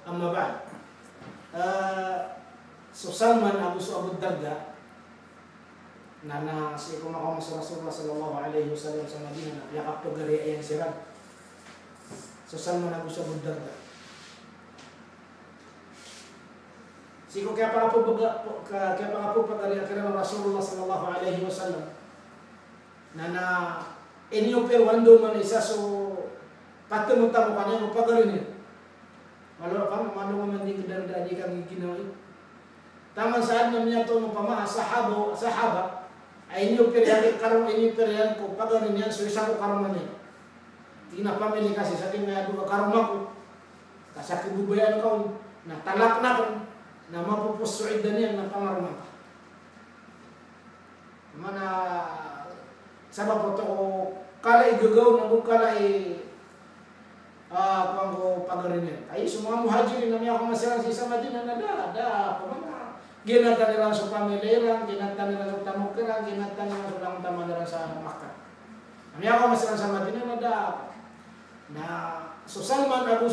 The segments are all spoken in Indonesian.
Amma ba'd. So Salman Abu Darda nana si kumakama sa Rasulullah sallallahu alaihi wasallam sa Madinah na yakap to gari ayang sirag. So Salman Abu Darda. Siko kaya pa po pagari akira Rasulullah sallallahu alaihi wasallam nana inyo pero wando man isa so patemo tamo kanya mo pagari niya. Malo man di kedanda di kang ginawa. Taman saat namanya to mo pama sahaba ay inyo periyan karon inyo periyan ko pagari niya so isa ko karon man. Tina pamili kasi sa akin may adu karon ako. Kasak bubayan ko na talak na ko na mapupusuid niya na pangarman. Mana sabab to kala igagaw na bukala panggo pagaringan. Ay semua muhajirin na niya kumasalan sa isa Madinah na da pamana. Ginatan nila sa pamilya, ginatan nila sa tamukira, ginatan nila sa lang taman nila sa Makkah. Niya kumasalan sa Madinah na so Salman Abu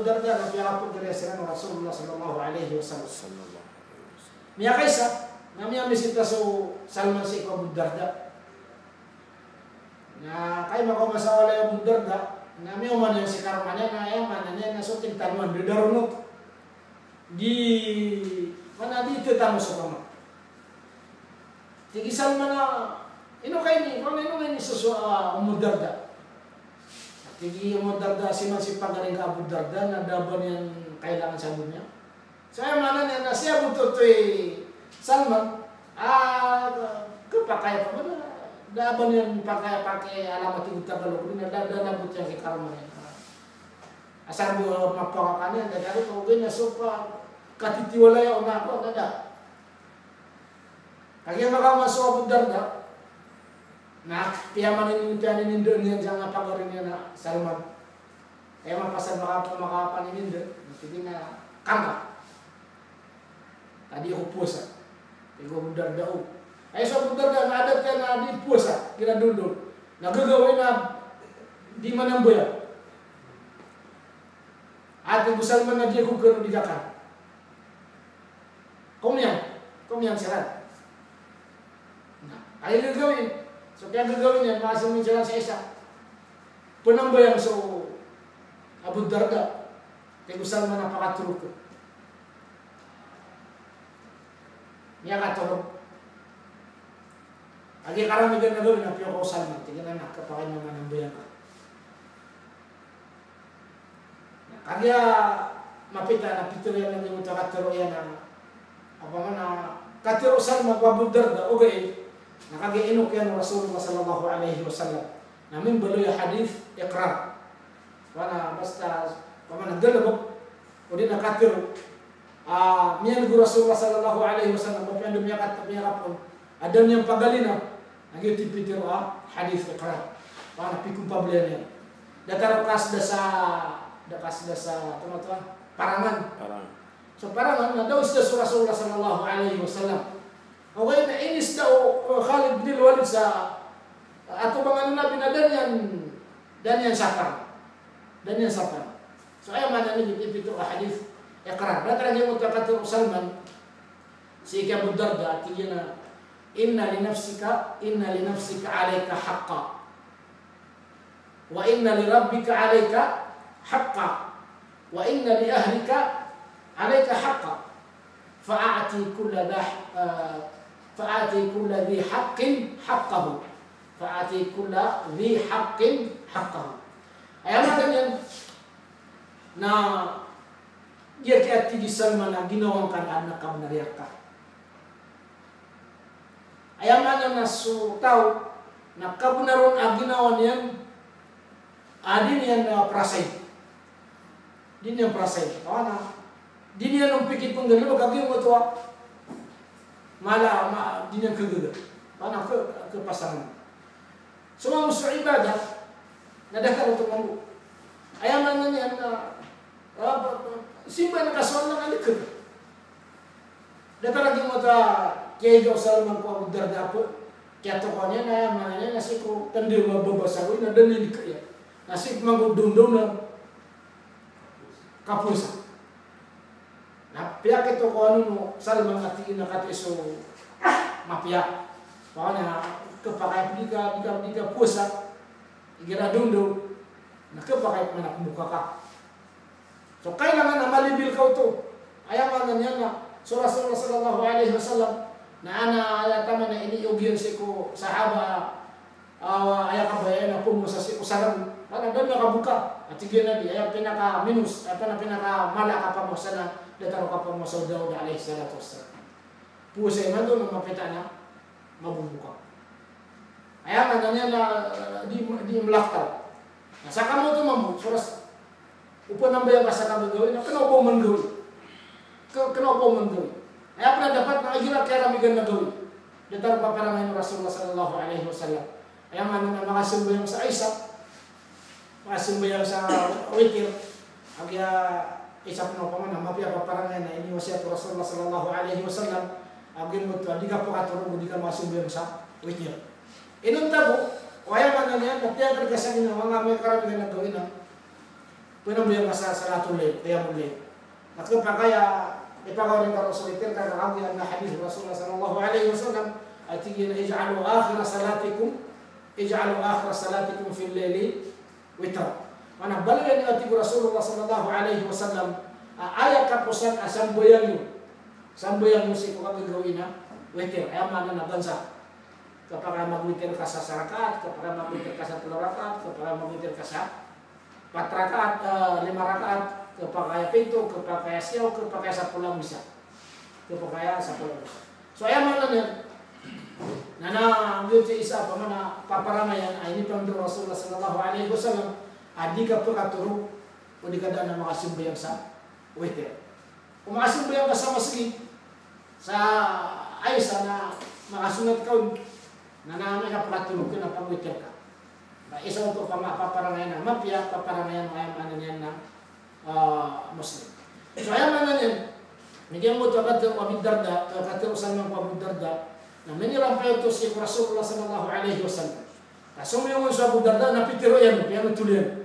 Darda na piyapod kaya sila ng Rasulullah sallallahu alaihi wasallam. Niya kaysa na niya bisita so Salman si Abu Darda. Na kay makumasawala Abu Darda nami uman yang si karmanya na yaman na nasuting tanuan di darunok di mana di itu tamu sama tigisan mana ino kay ni kung ino ni Abu Darda tigi Abu Darda si pagaring ka Abu Darda na daban yang kailangan sabunnya saya mana na siya bututoy Salman kepakai apa mana daban yang pakai alamat itu Tagalog ini ada nabut yang kikarma ya. Asal buat mapakakannya dari kalau gini sopa katitiwala ya ona ko ada. Kaya maka masuk Abu Darda. Nah, tiyaman ini yang jangan pagarin na Salman. Kaya mapasan makapan ini jadi na kangka. Tadi aku puasa. Tigo Abu Darda ay so Abu Darda na adat ka na di puasa kira dulu nagagawin na di manamboya at Abu Salman na di kukero di jakan kumyan sirat nah ay gagawin so kaya gagawin yan maasang minsalan sa isa penamboyang so Abu Darda kay Abu Salman na pakatulog ko niya katulog. Agi karami gan na gawin na piyo ko Salman, tingnan na kapakain naman ang bayan ka. Kaya mapita na pituriyan lang yung katiro yan na apa man na katiro Salman wa Abu Darda okay nakagiinok yan Rasulullah sallallahu alaihi wasallam. Namin baloy hadith iqrar. Wana basta paman nagdalabok o di nakatiro miyan gu Rasulullah sallallahu alaihi wasallam papian dumiyakat tapiyakapon ada yang pagalina lagi tipitir hadis iqrar para pikum pablian datar kas dasa teman-teman parangan so parangan ada ustaz Rasulullah sallallahu alaihi wasallam awai na ini sudah Khalid bin Walid sa atau bangan Nabi dan yang sakar so ay mana ni tipitir hadis iqrar datar yang mutakatir Salman si Abu Darda artinya inna li nafsika alayka haqqa wa inna li rabbika alayka haqqa wa inna li ahlika alayka haqqa fa'ati kulla dhi haqqin haqqahu ayam yan na dia kaya di Salman na ginawang kan anak ka manariyak ka ayam na nasu tahu na kabunaron aginawan yan din yan prasay din yan prasay din yan ang pikit pang ganun kaging mo to din yan kagaga ke pasangan semua musuh ibadah nadakar untuk mampu ayam na yan simba na kasuan na alikag datar lagi mo kaya jo Salman ko Abu Darda po kaya tokonya na mananya nasi ko tanda mababasawi na dalili kaya nasi magudundong na kapusa pihak itu ko ano Salman at inakat iso mapia. Pokoknya kepakai diga pusat igira dundo na kepakai manak muka ka. So kailangan na malibil ka ito. Ayaman niya na so Rasulullah sallallahu alaihi wasallam na ana tama na iniugyan si ko sahaba ayaw kabayan na pumo sa usaran. Ano doon nakabuka at tigyan na di ayaw pinaka minus at pinaka malaka pa mo sana dataro ka pa mo sa Dawud alaihi salatu wassalam. Pusay man doon mapita na mabubuka. Ayaw na niya na di malaktaw. Nasaka mo ito mamu suras upo nang bayang ka sa kami gawin na kanaw man gawin. Kanaw man gawin. Ayaw na dapat nakikira kaya ramigan na gawin. Dataro pa parang ng Rasulullah sallallahu alaihi wasallam. Ayaw nga na mga simbayang sa Isa, mga simbayang sa witir, agya isap na pa man, mapia pa parang na iniwasya ito Rasulullah sallallahu alaihi wasallam, agya mo ito, di ka pa katulog, di ka mga simbayang sa witir. Inuntabo, o ayaw nga na niyan, natiyagal ka sa inyo, mga may karamihan na gawin na, pinambayang ka sa salatulay, kaya muli. At kung pa kaya, ipagawarin ka sa witir, kaya nakagyan na hadith Rasulullah sallallahu alaihi wasallam, at tigil na ija'alu akhira salatikum, ij'alu akhir salatikum fil laili witr. Mana balayan ni ati Rasulullah sallallahu alaihi wasallam ayat kapusan asamboyan mo si ko kami gawin na witr. Ay mana na bansa. Kapag mag-witr ka sa sarakat, kapag mag-witr ka sa 3 rakaat, kapag mag-witr ka sa 4 rakaat, 5 rakaat, kapag kaya 7, kapag kaya 10, kapag kaya 10 misa. Kapag kaya 10 misa. So ay mana na Nana beauty isa pa mana paparamayan ay ni pang Rasulullah sallallahu alaihi wasallam adi ka pagkaturo o di ka na makasimbayang sa witr. Kung makasimbayang ka sa masjid sa aysa na makasunod ka na naman ka pagkaturo ka na pag-witr ka. Isa ito pa paparamayan na mapia paparamayan ay ano niyan na Muslim. So ayaman na niyan Bigyan mo ito katiro Abu Darda, katiro sa mga Abu Darda, na minirampay ito si Rasulullah sallallahu alaihi wasallam. Kasong yung sa Abu Darda, napitiro yan, piano tulian.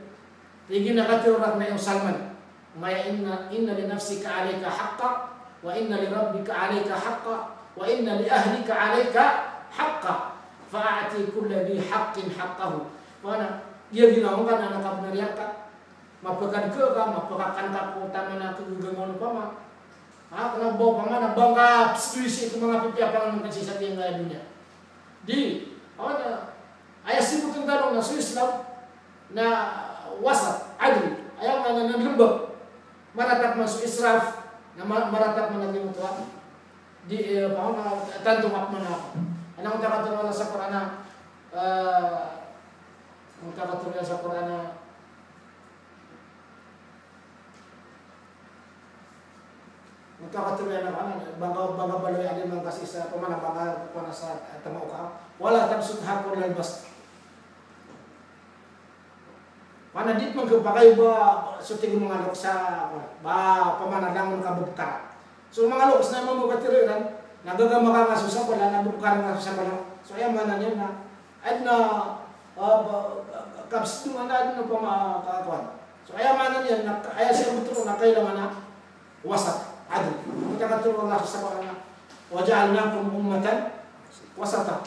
Tingin na katiro rak na yung Salman. Maya inna li nafsika alayka haqqa, wa inna li rabbika alayka haqqa, wa inna li ahlika alayka haqqa. Fa'ati kulla bi haqqin haqqahu. Mana dia ginawa kan anak kabnariya ka, mapakan ke ka, mapakan ka po tama na kugugangon pa ma. Kena bawa pamana bangga setuju itu mga pipiapang ng kansisa tiyang dunia. Di, ayah sibuk tentang na sa Islam na wasat, adil, ayah nga na lembab, maratak man sa israf, na maratak man naging mutuwa. Di, tanto makman ako. Anong takatuloy sa Quran na, ang takatuloy sa Quran na, magkakatuloy na bangga baloy alim ang kasi sa pamana bangga ko na sa tamaw ka wala tabsut hapon lang basta mana dit man kapagay ba suting mga lok sa ba pamana langon ka bukta so mga lok na mo katiran nagagama ka nga susa wala na bukar nga susa wala so ay man niya na at na kapsitu na pamakakuan so ay man niya na ay siya mutro na kailangan na wasat adil. Kita kata Allah subhanahu waja'alnakum ummatan wasata.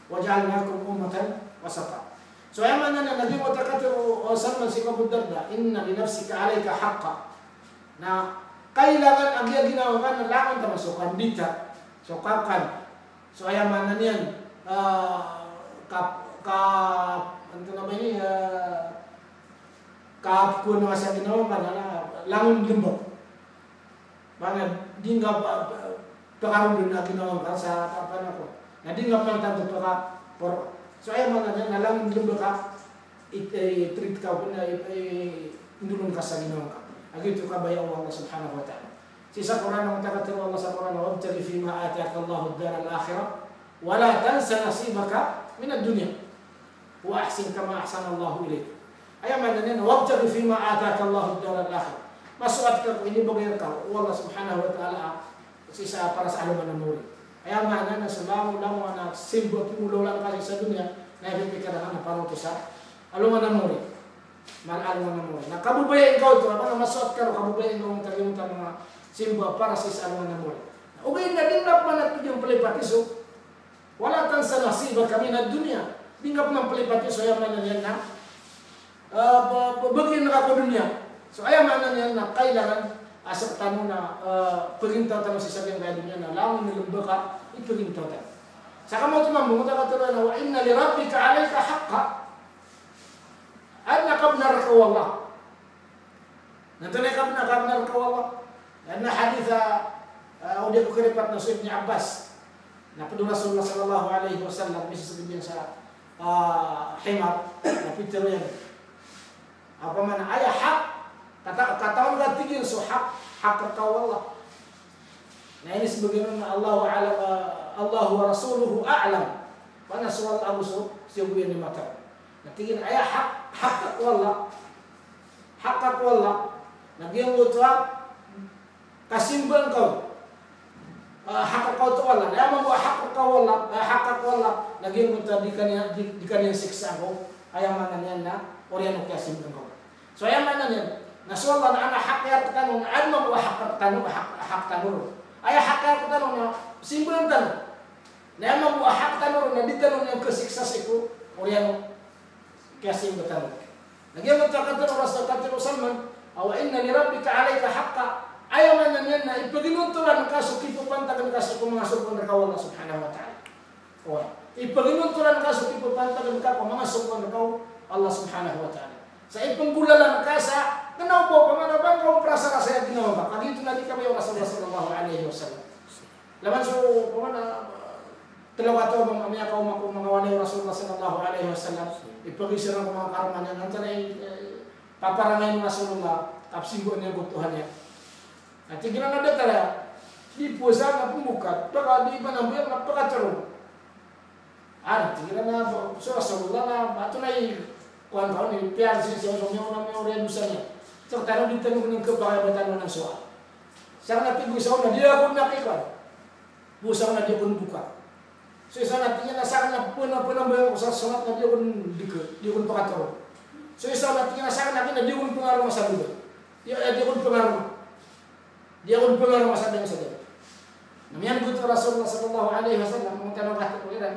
Waja'alnakum ummatan wasata. So ay man na naging watakatiro Salman si Abu Darda, inna li nafsika alayka haqqa. Na kailangan agya ginawa ka na langan ta masukan dita. So kapan. So ay man na niyan ano na ba ni kap ko na sa ginawa ka na langon limbok. Bangga di nga pakaron din na ginawa ka sa papan ako. Na di nga man tanto paka por. So ay man na lang lumba ka treat ka ko na indulong ka sa ginawa ka. Agito ka bayaw Allah subhanahu wa ta'ala. Sa Quran ang takatiro Allah sa Quran wabtaghi fima ataka Allahu ad-dar al-akhirah wa la tansa nasibaka min ad-dunya wa ahsin kama ahsana Allahu ilayk. Ay man na wabtaghi fima ataka Allahu ad-dar al-akhirah. Masuat ka kung inibagay ka, Allah subhanahu wa ta'ala isa para sa aluman ng muri. Kaya nga na sa lamo na simbo at umulolan kasi sa dunya, na ipipikarahan na parang ito sa aluman ng muri. Malaluman ng muri. Nakabubayan ikaw ito, masuat ka, kabubayan ikaw ang kalimutan mga simba para sis alungan na mole. Ugay na din na panat yung pelipatiso. Wala tansa nasibaka minad dunya. Tingap ng pelipatiso ayaman na yan na bagian na ako dunya. So ayaman na yan na kailangan asap tanu na perintah tanu sa sabihan kaya dunya na lawan nilumba ka iperintaw tanu. Saka mo tumambong ta katuloy na wa inna li rabbika alayka haqqa annaka abnar Allah. Nantunay ka abnar Allah. Karena hadis udah kukiripat na Ibn Abbas na padu Rasulullah sallallahu alaihi wasallam bisa sabihin sa himar na pitero yan. Apa man ayah hak kataon ka tigil so hak kau Allah. Nah ini sebagaimana Allah wa rasuluhu a'lam. Mana soal Abu Sud siapa yang dimata. Nah tigil ayah hak Allah. Hak Allah. Nah dia ngutwa kasimbang kau. Hak kau tu Allah. Dia membuat hak kau Allah. Hak kau Allah. Lagi ngutwa dikan yang siksa kau. Ayah mana niyan na orian o kasimbang kau. So ayah mana niyan. Nah soal na anak hak ya tanong. Ano membuat hak tanong. Ayah hak ya tanong na simbang tanong. Nah membuat hak tanong na ditanong yang kesiksa siku orian o kasimbang tanong. Lagi ngutwa kata Rasulullah Salman. Awa inna li rabbika alayka haqqa. Ayaw man yan na ipaginuntulan ka so kipupantagan ka sa kumangasok ng Allah subhanahu wa ta'ala. Ipaginuntulan ka so kipupantagan ka kumangasok ng Allah subhanahu wa ta'ala. Sa ipanggulalan ka sa ganaw po pamanabang kung prasara sa ginawa ba. Kadito na di kami yung Rasulullah sallallahu alaihi wasallam. Laman so talawa to mga kaum ako mga wala yung Rasulullah sallallahu alaihi wasallam. Ipagisirang mga karman yan. Nanti na paparangay ng Rasulullah kapsinggo niya butuhan niya. At tignan na data di puasa na pumukat, pagka di pa nabiyang napakatarong. Tignan na so Rasulullah na ato na kuhan ka ni piyar siya so may redusan niya. So tanong din tanong ng kababatan mo ng suwa. Siya natibusaw na di ako nakikwan. Busaw na di ako buka. So isa natin na sa na punang sa sunat na di ako pakatarong. So isa natin na sa akin na di ako pengaruh sa lugar. Di ako pengaruh. Dia pun pengaruh masa dengan saja. Namian butuh Rasulullah sallallahu alaihi wasallam mengatakan kata pengiran.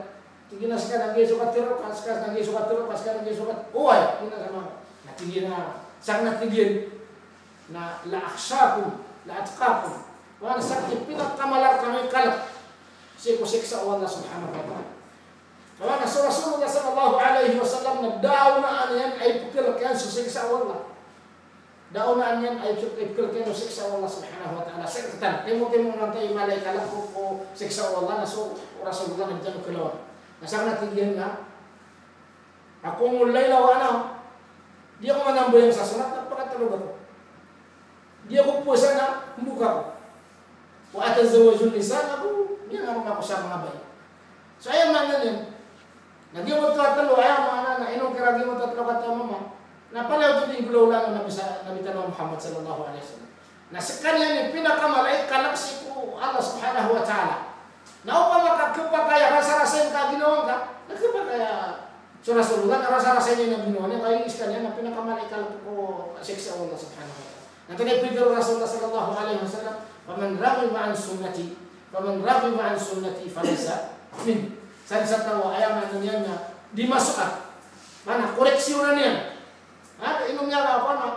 Tinggi sekarang dia suka teruk, sekarang dia suka teruk, sekarang dia suka. Oh ya, ini sama. Nah tinggi sangat tinggi. Nah la akhsyakum, la atqakum. Wa sakit pinat kamalar kami kalak. Siku siksa Allah subhanahu wa ta'ala. Wa Rasulullah sallallahu alaihi wasallam nadauna an yan ay pukilkan siksa Allah. Daunaan yan ay ikilkin o siksa Allah subhanahu wa ta'ala. Sekretan, timo-timo nantay malay kalak o siksa Allah na so Rasulullah nagdano kilawan. Nasang natigyan na, ako mulay lawa di ako manambo yung sasunat, napakatulog ako. Di ako pusa na, humbuka ko. Wa atazawajul nisan, yan naman ako sa mga bayi. So ayaw na yan. Nagyan mo tatalo, ayaw mga na, inong kiragi mo tatalo kata mama. Napalaw ito din gulaw lang na nabitan ng Muhammad sallallahu alaihi wasallam. Na sa kanya ni pinakamalay kalaksi ko Allah subhanahu wa ta'ala. Na upang makakapa kaya rasa-rasa yung kaginawan ka, nagkapa kaya so Rasulullah na rasa-rasa niya yung ginawa niya, kaya iska niya na pinakamalay kalaksi ko siksa Allah subhanahu wa ta'ala. Nantunay pidero Rasulullah sallallahu alaihi wasallam, "Faman raghiba an sunnati, falaysa min." Sa tawa ayaman niya na dimasukan. Mana koreksiunan niya. Inumnya apa na?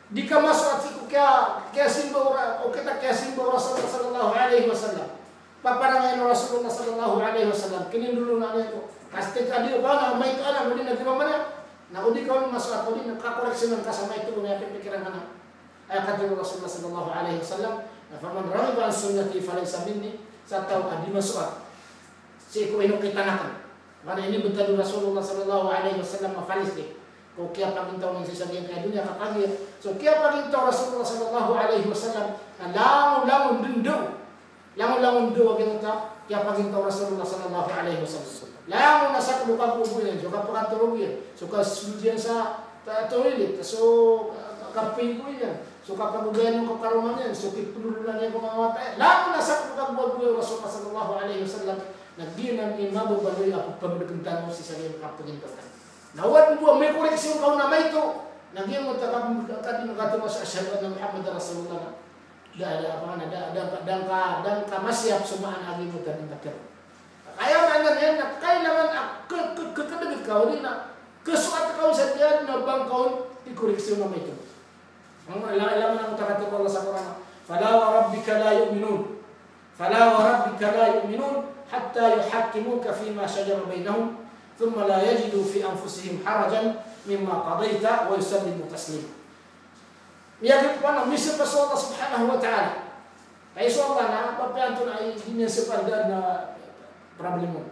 Di ka masuk atiku kaya simbo o kita kaya simbo Rasulullah sallallahu alaihi wasallam. Paparangay no Rasulullah sallallahu alaihi wasallam. Kinin dulu na niya ko. Kasi tadi ba na may ka na hindi na mana? Na udi ka masuk ako din nakakoreksi ng kasama ito na pikiran na. Ay kata Rasulullah sallallahu alaihi wasallam, "Faman raghiba an sunnati falaysa minni." Sa taw adi masuk. Si ko ino kita nakan. Mana ini betul Rasulullah sallallahu alaihi wasallam mafalis ni. Kung kaya pagintaw ng sasabihin kaya dunia kakagir. So kaya pagintaw Rasulullah sallallahu alaihi wasallam na langon-langon dundo. Langon-langon dundo wag ginta kaya pagintaw Rasulullah sallallahu alaihi wasallam. Langon na sa lupa bubuyan, so kapatulog yan. So kasudian sa toilet, so kapingo yan. So kapabugayan ng kakaruman yan, so kipululan yan kung mga matay. Langon na sa lupa bubuyan Rasulullah sallallahu alaihi wasallam. Nagdiyan ng imababaloy ako pamaduguntan mo si sarili kapagintaw. Nawat mo may koreksyon kau na may ito. Nagyan mo tadi mengatakan sa asyhadu anna Muhammad Rasulullah. ada apa dan ka masyap sumaan agi mo tan takir kaya mangan yan kailangan kedegit kau di na kesuat kau setiap na bang kau dikoreksi na ito ang ilaman ang takatik Allah sa Quran fala wa rabbika la yu'minun hatta yuhakkimuka fima shajara bainahum thumma la yajidu fi anfusihim harajan mimma qadaita wa yusallimu taslima. Miyagit pa na misa pa sa Allah subhanahu wa ta'ala. Kaya sa Allah na, papayanto na ay hindi sa pagdaan na problem mo.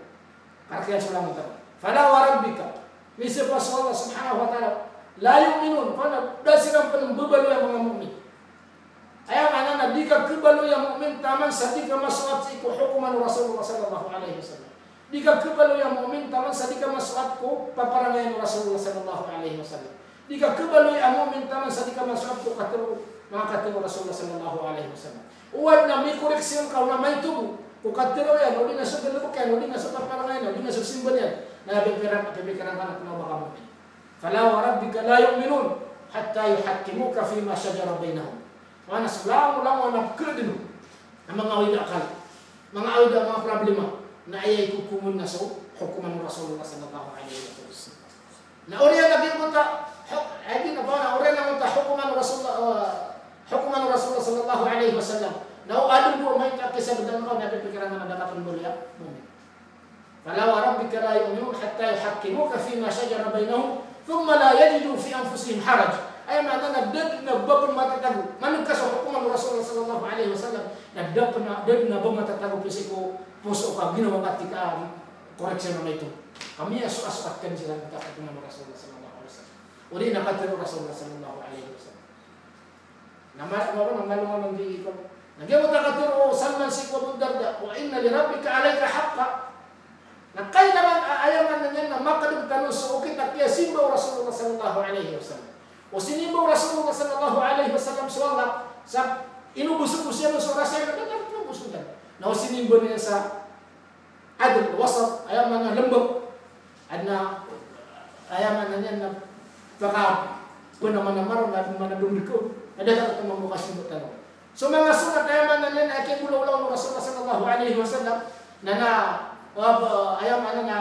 Karkaya sa lang ito. Fala wa rabbika. Misa pa sa Allah subhanahu wa ta'ala. La yu'minun. Paano? Dahil silang panambubalo yung mga mu'min. Ayaw nga na, di ka kibalo yung mu'min taman sa di ka masuat sa iko hukuman Rasulullah sallallahu alaihi wasallam. Di ka kibalo yung mu'min taman sa di ka masuat ko paparangayan Rasulullah sallallahu alaihi wasallam. Di ka kibaloy ang mu'min taman sa di ka masarap ko mga katiro Rasulullah sallallahu alaihi wasallam. Uwad na may koreksyon ka na may tubo. Kung katiro yan, o di na sa galabok yan, o di na sa paparangayan, o di na sa simba yan, nabipiran ka na kung baka mu'min. Fala wa rabbika la yu'minun hatta yuhakkimuka fima shajara bainahum. Mana selang lang nagkadino ang mga awid akal. Mga awid ang mga problema na ayay kukumun na sa hukuman Rasulullah sallallahu alaihi wasallam. Na oriya naging punta ay na ba na ore na ta hukuman Rasulullah sallallahu alaihi wasallam na adun po may kakisabdan ko na pikiran na nadakatan bulya mu'min fala wa rabbika la yu'minun hatta yuhakkimuka fima shajara bainahum thumma la yajidu fi anfusihim haraj ay mana nagdad na babon matatago manung ka sa hukuman Rasulullah sallallahu alaihi wasallam nagdad na babon matatago pisiko puso ka ginawa katika koreksyon na ito kami asu-asuat kan sila ng hukuman Rasulullah sallallahu uli nakatiro Rasulullah sallallahu alaihi wasallam. Naman di ko. Nagyamot nakatiro Salman si Abu Darda wa inna li rabbika alayka haqqa. Nakailangan ayaman na niya na makadagtanos sa ukit at kaya simbaw Rasulullah sallallahu alaihi wasallam. O sinimbaw Rasulullah sallallahu alaihi wasallam sa inubusog siya sa orasya na nagtubusog na. Na sinimbaw niya sa adl wasat ayaman na lembab adna ayaman na niya na baka naman manadong ko ada ka itong mamukas yung tanong so mga sulat ayaman na yan ay kagulaw-law ng Rasulullah sallallahu alaihi wasallam na ayaman na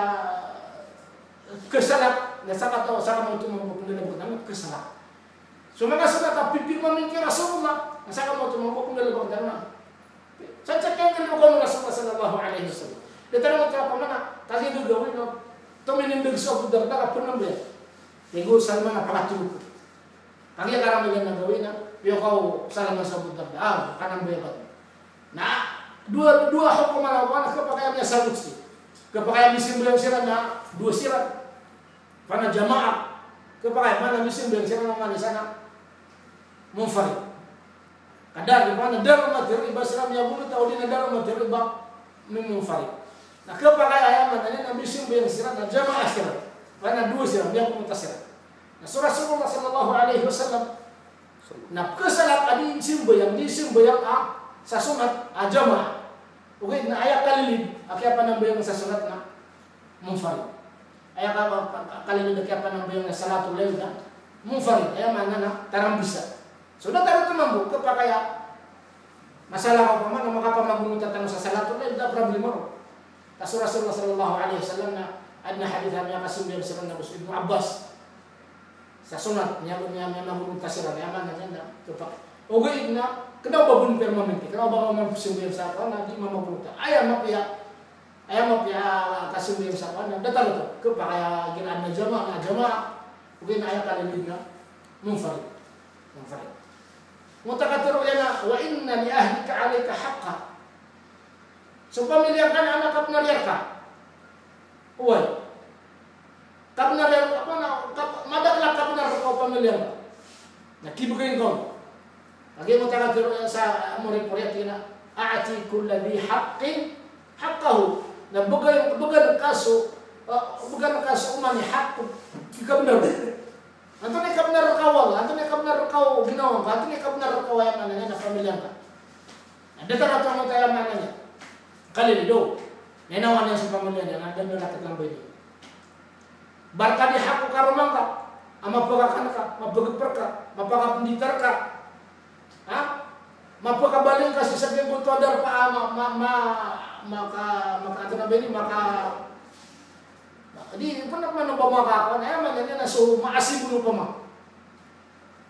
kesalak na saka mo itong mamupong namin kesalak so mga sulat na pipirmamin kay Rasulullah na saka mo itong mamupong nalabang namin sa kaya ng Rasulullah sallallahu alaihi wasallam dito mo ito pa mga tali gagawin tuminindig sa Abu Darda ka po ng biya Minggu Salman napakatulog. Kaya karami yan nagawin na, yung kau Salman sa Abu Darda, kanang bebat. Na, dua hukuman awan, kapag niya salut si. Kapag misim bilang sila na, dua sirat. Pana jamaah. Kapag mana misim bilang sila naman sana, munfarid. Kadang, mana darah materi, iba sila miyabunod, tao din na darah materi, iba munfarid. Na kapag ayaman na misim bilang sila na jamaah sila. Karena dua siram yang mutasir. Nah, Rasulullah sallallahu alaihi wasallam na kesalat adi simbayang di simbayang sa sunat jamaah. Okay, na ayak kalilid akya pa nang bayang sa sunat na munfarid. Ayak kalilid akya pa nang bayang sa salatul lail na munfarid. Ayak mana na tarang bisa. Sudah tarang tumambo kapakaya masalah ko pa man makapamagunot tanong sa salatul lail da problema. Rasulullah sallallahu alaihi wasallam na adna hadith yang kasundan sa Nabi Ibnu Abbas sa sunat niya nahulog kasiran yaman na niya kepak oge na kenapa bun permanente kenapa man kasundan sa kana di mamagulta ayam mapya kasundan sa kana datang to kepak aya giran na jamaah oge na aya kalilid na munfarid mutakatiro yana wa inna li ahlika alayka haqqan so pamilya kan anak at nariyaka uway kapnar yang apa na madaklah kapnar ko pamilya nakibukin ko lagi mo tagatiro sa murid-murid tina aati kulli haqqin haqqahu na bugan kaso umani haqq kapnar anto ni kapnar kaw ginawa anto ni kapnar kaw yang na pamilya ka ada ta mo tayo mananya kali do nenawan yang sa pamilya niya ada nalakat lang ba ito barka di hak karumang ka ama pagakan ka mabagper ka mapakapinditar ka mapakabaling kasi sa kibot dar pa maka ato na bini maka di pun naman nang pamakakan ay man na so maasibulo pa ma.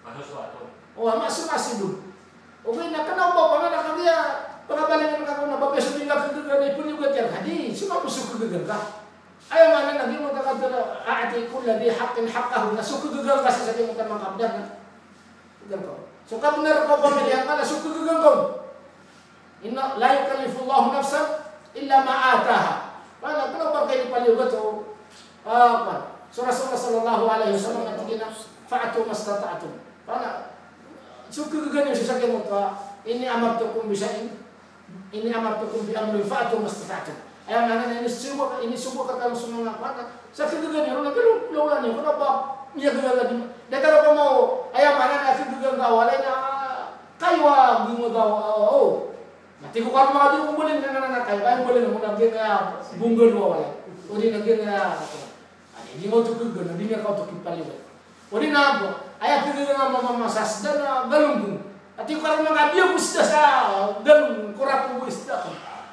Masuswato. O maasibulo. Okay na kanaw ba pa na kaniya pakabaling ka ko na babeso din ka kagagan ipon yung gatyan hadi sumapusok kagagan ka. Ay man na naging mo ta aati kulli haqqin haqqahu nasuk kagagan kasi sa kimo ta makabdan na. Ganto. So kabner ko pamilya ka nasuk kagagan ko. Inna la yukallifullahu nafsan illa ma ataha. Para kano ba kay paliugat o so Rasulullah sallallahu alaihi wasallam natigina fa'atu mastata'tum. Para sukuggan yung sasakyan mo to, ini amartukum bi syai'in, ini amartukum bi amrin fa'atu mastata'tum. Ay nga na ini subo ka kang sumanga para sa kuggan yung nagulaulan yung kana ba niya gagaga di. Dataro pa mo ay mana na kuggan ka walay na kaywa gimo daw oh. Mati ko kan mga di umulin na kayo bulin mo na gina bungon mo walay. Uri na gina hindi mo tukuggan, hindi niya ka tukipaliwat. Uri na po, ay kuggan nga mamamasas na galunggung. At yung karang mga biyo gusto sa galung kurap mo gusto.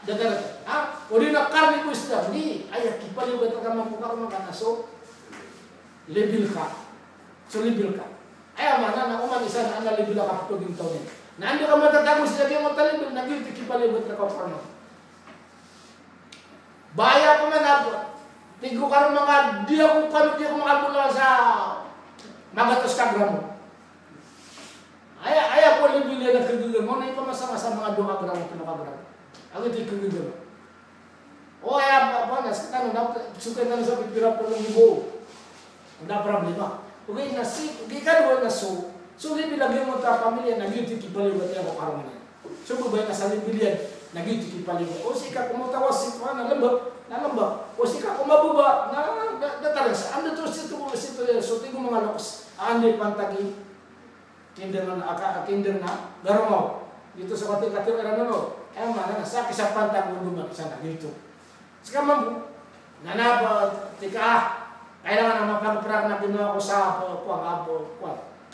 Dadara ha? Uri na karni mo gusto. Hindi, ay kipaliwat ka mamukar mga naso. Lebil ka. So lebil ka. Ay mana na uman isa na ana lebil ka paging taon. Na ando ka matatago sa diyan mo talibil na gid kipaliwat ka parno. Baya ko man ako. Tigo karong mga di ako makabula sa magatos kagramo. Ay ako lebil na kagugam mo na ipamasa-masa mga 2 gramo pinakagramo. Ako di kagugam. O ay apa na sa tanong na sukat na sa pipira po ng ibo. Wala problema. Okay na si gikan mo na so lebil lagi mo ta pamilya na gyud kipaliwat ako karon na. So babay na sa lebilyan na gyud kipaliwat. O sika kumutawas si na lambak. O sika kumabuba na datalas. Ando to sito so tingo mga loks. Andi pantagi kinder na garmo. Dito sa kati era no. Ay mana na sa kisa pantag mo dumak sana dito. Sika mambu. Nanaba tika kailangan na mapagprag na ginawa ko sa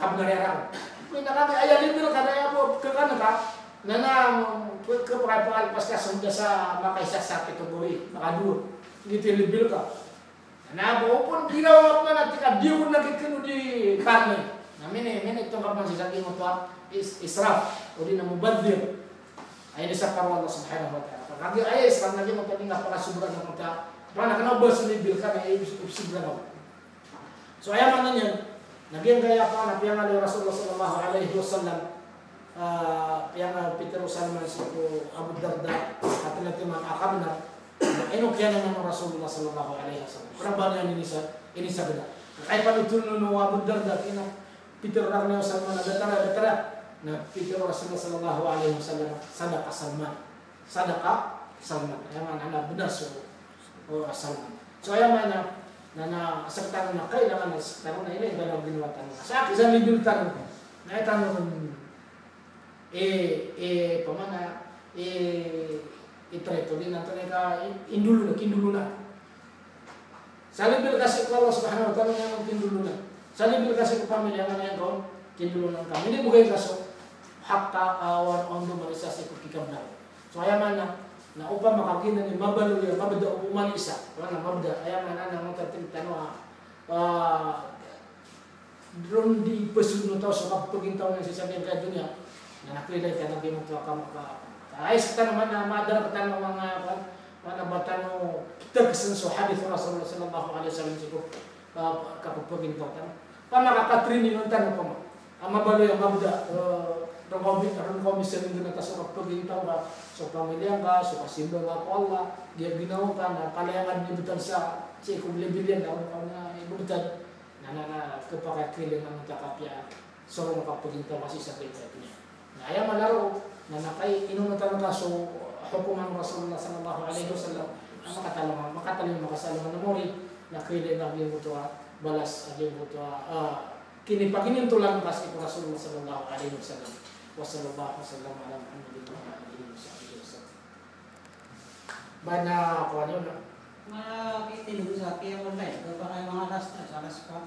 kabnarera. Kung nakami ayalin ka na po kakano ka na kapag-alpas ka sunda sa makaisasat ito buhay, makaduwa. Hindi tilibil ka. Nabo po, ginawa ko na tika, di ko nakikino di karne. Namin itong kapag sisagin mo ito, israf, o di na mubadir. Ay sa parwa Allah subhanahu wa ta'ala. Kagi ay israf na di mo ito, napakasubra na ito. Mana kana ba silibil ka na ibig na. So ayaman na niyan, naging gaya pa na piyang ali Rasulullah sallallahu alaihi wasallam piyang Peter Salman si Abu Darda at natin akabna inukyan na ng Rasulullah sallallahu alaihi wasallam. Kurang niya ini sa ganda. Ay panutunan no Abu Darda kina Peter Salman datara na Peter Rasulullah sallallahu alaihi wasallam sadaqah Salman. Ayaman ana benar so Salman. So ayaman na sektan na kailangan na sektan na ini dalam ginawatan. Sa akin libil tanong ko. Na tanong pamana itreto din nato ka kindulu na. Sa libil kasi ko Allah subhanahu wa ta'ala yang kindulu na. Sa libil kasi ko pamilya nga yan ko kindulu na kami. Hindi bugay kaso hakka awan ondo marisasi ko kikabna. So ayaman na upang makagina ni mabalo ya mabda uman isa wala mabda ayaman ana mo tatintanwa drone di pesuno to sa kapagintao ng sasabihin ka dunya na nakilay ka na gimo to ka ay sa naman na madara ka ng mga batano kita kasenso hadith Rasulullah sallallahu alaihi wasallam siko kapagintao tan pamakakatrini nun tan pa mo ang mabalo ya mabda ron komisyon din na sa pagpagintang ka sa pamilya ka, sa kasimba ka ko Allah, dia ginawa ka na kalayangan nibutan sa kung libilyan na na ibutan na kapakakiling ang takapya sa mga pagpagintang kasi sa kaitat niya. Na ayaw malaro na nakay inunatan ka so hukuman Rasulullah sallallahu alaihi wasallam na makatalong makasalungan na mori na kiling ang yung buto balas ang yung buto kinipaginin tulang kasi ko Rasulullah sallallahu alaihi wasallam. Wassallallahu wasallam ala Muhammadin wa alihi wasallam. Bana ko ano na? Mga kitin sa kaya mo na, ito pa kayo mga alas na, alas pa.